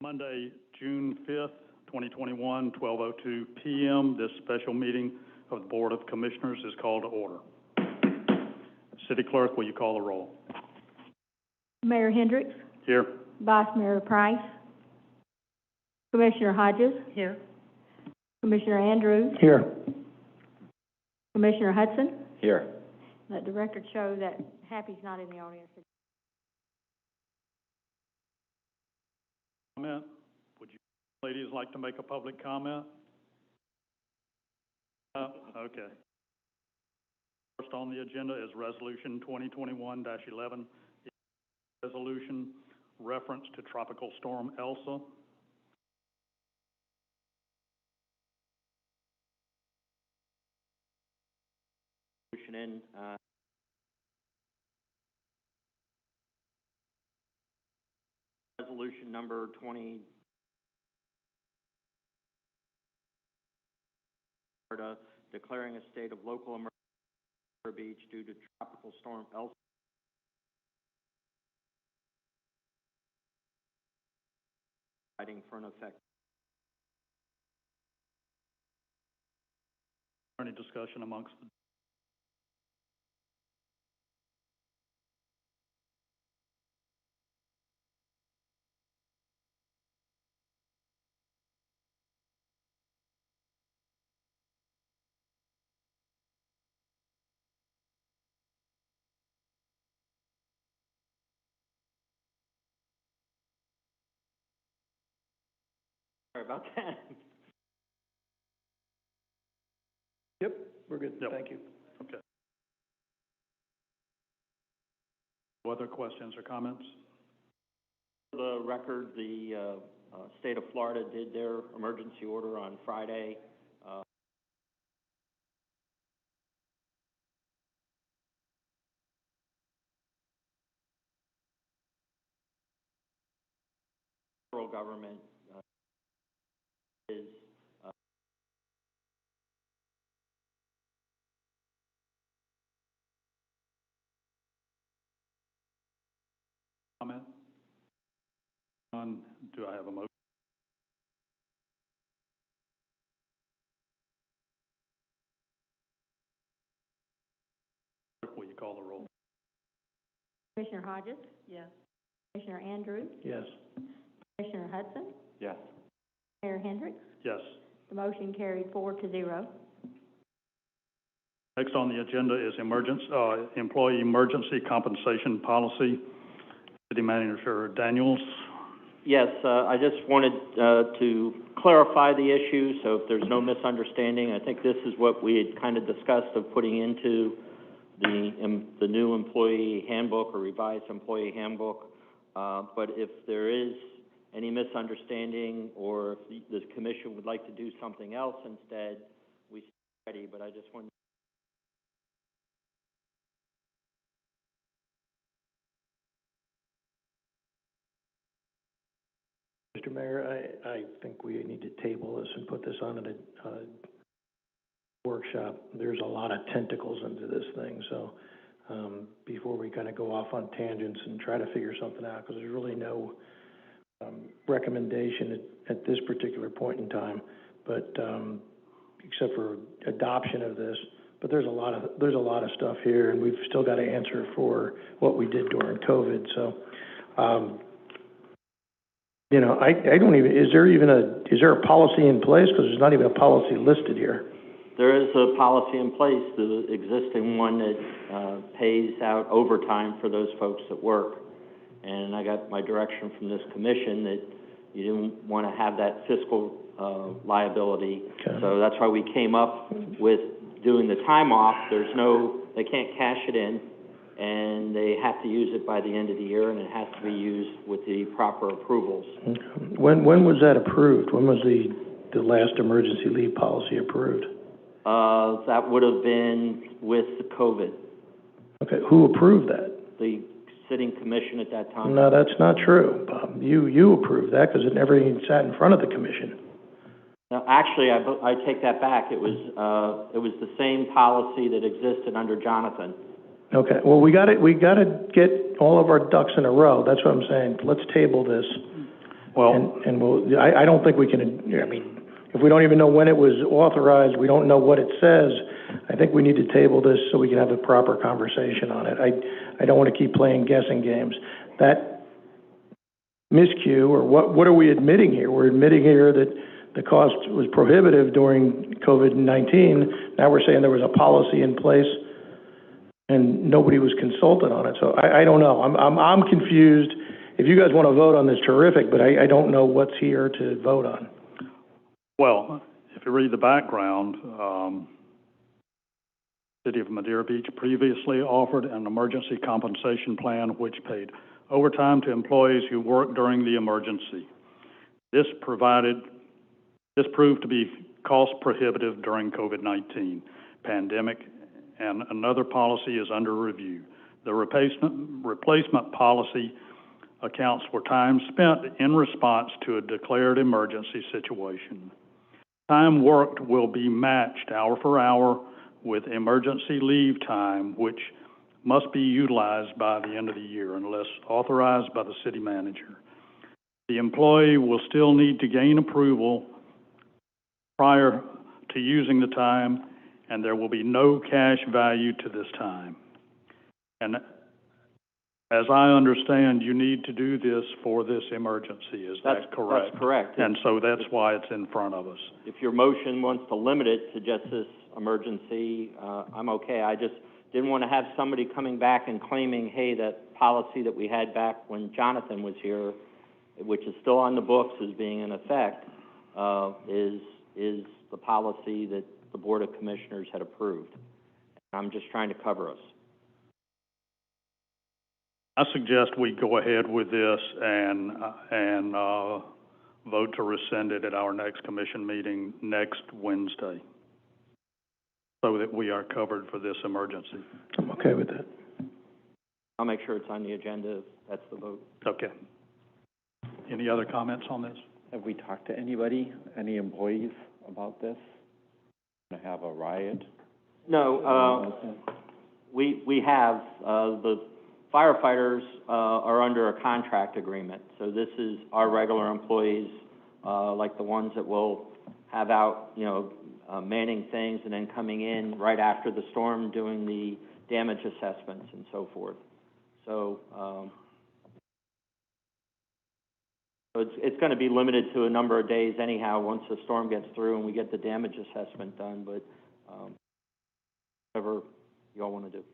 Monday, June 5th, 2021, 12:02 p.m. This special meeting of the Board of Commissioners is called to order. City Clerk, will you call the roll? Mayor Hendricks. Here. Vice Mayor Price. Commissioner Hodges. Here. Commissioner Andrews. Here. Commissioner Hudson. Here. Let the record show that Happy's not in the audience. Comment? Would you ladies like to make a public comment? Okay. First on the agenda is Resolution 2021-11, resolution reference to Tropical Storm Elsa. Resolution number 20, declaring a state of local emergency for Beach due to Tropical Storm Elsa. Fighting for an effect. Any discussion amongst the Sorry about that. Yep, we're good. Yep. Thank you. Okay. Other questions or comments? For the record, the state of Florida did their emergency order on Friday. Federal government is Comment? None. Do I have a motion? Will you call the roll? Commissioner Hodges. Yes. Commissioner Andrews. Yes. Commissioner Hudson. yes. Mayor Hendricks. Yes. The motion carried 4-0. Next on the agenda is employee emergency compensation policy. City Manager Daniels. Yes, I just wanted to clarify the issue, so if there's no misunderstanding, I think this is what we had kind of discussed of putting into the new employee handbook or revised employee handbook. But if there is any misunderstanding or if the commission would like to do something else instead, we're ready, but I just wanted Mr. Mayor, I think we need to table this and put this on a workshop. There's a lot of tentacles into this thing, so before we kind of go off on tangents and try to figure something out, because there's really no recommendation at this particular point in time, but except for adoption of this. But there's a lot of stuff here, and we've still got to answer for what we did during COVID. So, you know, I don't even. Is there a policy in place? Because there's not even a policy listed here. There is a policy in place, the existing one that pays out overtime for those folks that work. And I got my direction from this commission that you didn't want to have that fiscal liability. Okay. So that's why we came up with doing the time off. They can't cash it in, and they have to use it by the end of the year, and it has to be used with the proper approvals. Okay. When was that approved? When was the last emergency leave policy approved? That would have been with the COVID. Okay, who approved that? The sitting commission at that time. No, that's not true, Bob. You approved that because it never even sat in front of the commission. No, actually, I take that back. It was the same policy that existed under Jonathan. Okay. Well, we got to get all of our ducks in a row. That's what I'm saying. Let's table this Well, And we'll, I don't think we can, I mean, if we don't even know when it was authorized, we don't know what it says, I think we need to table this so we can have a proper conversation on it. I don't want to keep playing guessing games. That miscue, or what are we admitting here? We're admitting here that the cost was prohibitive during COVID-19. Now we're saying there was a policy in place and nobody was consulted on it. So I don't know. I'm confused. If you guys want to vote on this, terrific, but I don't know what's here to vote on. well, if you read the background, City of Madeira Beach previously offered an emergency compensation plan which paid overtime to employees who worked during the emergency. This proved to be cost prohibitive during COVID-19 pandemic, and another policy is under review. The replacement policy accounts for time spent in response to a declared emergency situation. Time worked will be matched hour for hour with emergency leave time, which must be utilized by the end of the year unless authorized by the city manager. The employee will still need to gain approval prior to using the time, and there will be no cash value to this time. And as I understand, you need to do this for this emergency. Is that correct? That's correct. And so that's why it's in front of us. If your motion wants to limit it to just this emergency, I'm okay. I just didn't want to have somebody coming back and claiming, hey, that policy that we had back when Jonathan was here, which is still on the books as being in effect, is the policy that the Board of Commissioners had approved. I'm just trying to cover us. I suggest we go ahead with this and vote to rescind it at our next commission meeting next Wednesday, so that we are covered for this emergency. I'm okay with that. I'll make sure it's on the agenda if that's the vote. Okay. Any other comments on this? Have we talked to anybody, any employees about this? Going to have a riot? No, we have, the firefighters are under a contract agreement. So this is our regular employees, like the ones that will have out, you know, manning things and then coming in right after the storm doing the damage assessments and so forth. So, it's going to be limited to a number of days anyhow once the storm gets through and we get the damage assessment done, but whatever you all want to do.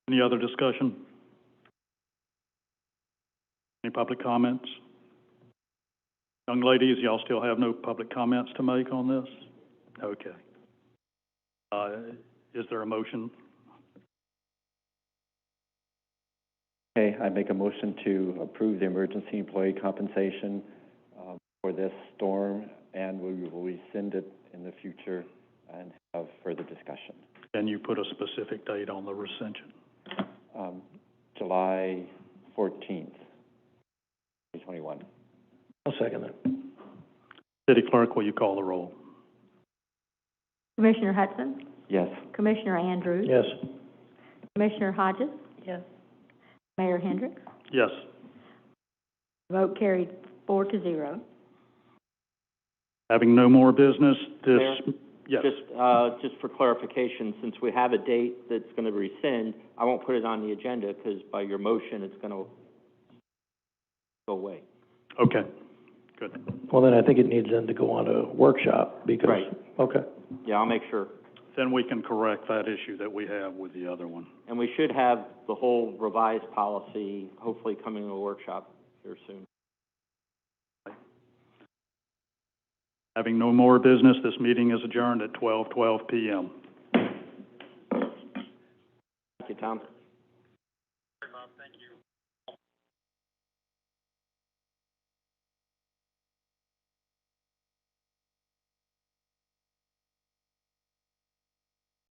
Any other discussion? Any public comments? Young ladies, y'all still have no public comments to make on this? Okay. Is there a motion? Okay, I make a motion to approve the emergency employee compensation for this storm, and we will rescind it in the future and have further discussion. Can you put a specific date on the rescission? July 14th, 2021. I'll second that. City Clerk, will you call the roll? Commissioner Hudson? Yes. Commissioner Andrews? Yes. Commissioner Hodges? Yes. Mayor Hendricks? Yes. Vote carried 4-0. Having no more business, this... Mayor? Yes. Just for clarification, since we have a date that's going to rescind, I won't put it on the agenda because by your motion, it's going to go away. Okay. Good. Well, then I think it needs then to go on a workshop because... Right. Okay. Yeah, I'll make sure. Then we can correct that issue that we have with the other one. And we should have the whole revised policy hopefully coming to a workshop here soon. Having no more business, this meeting is adjourned at 12:12 p.m. Thank you, Tom.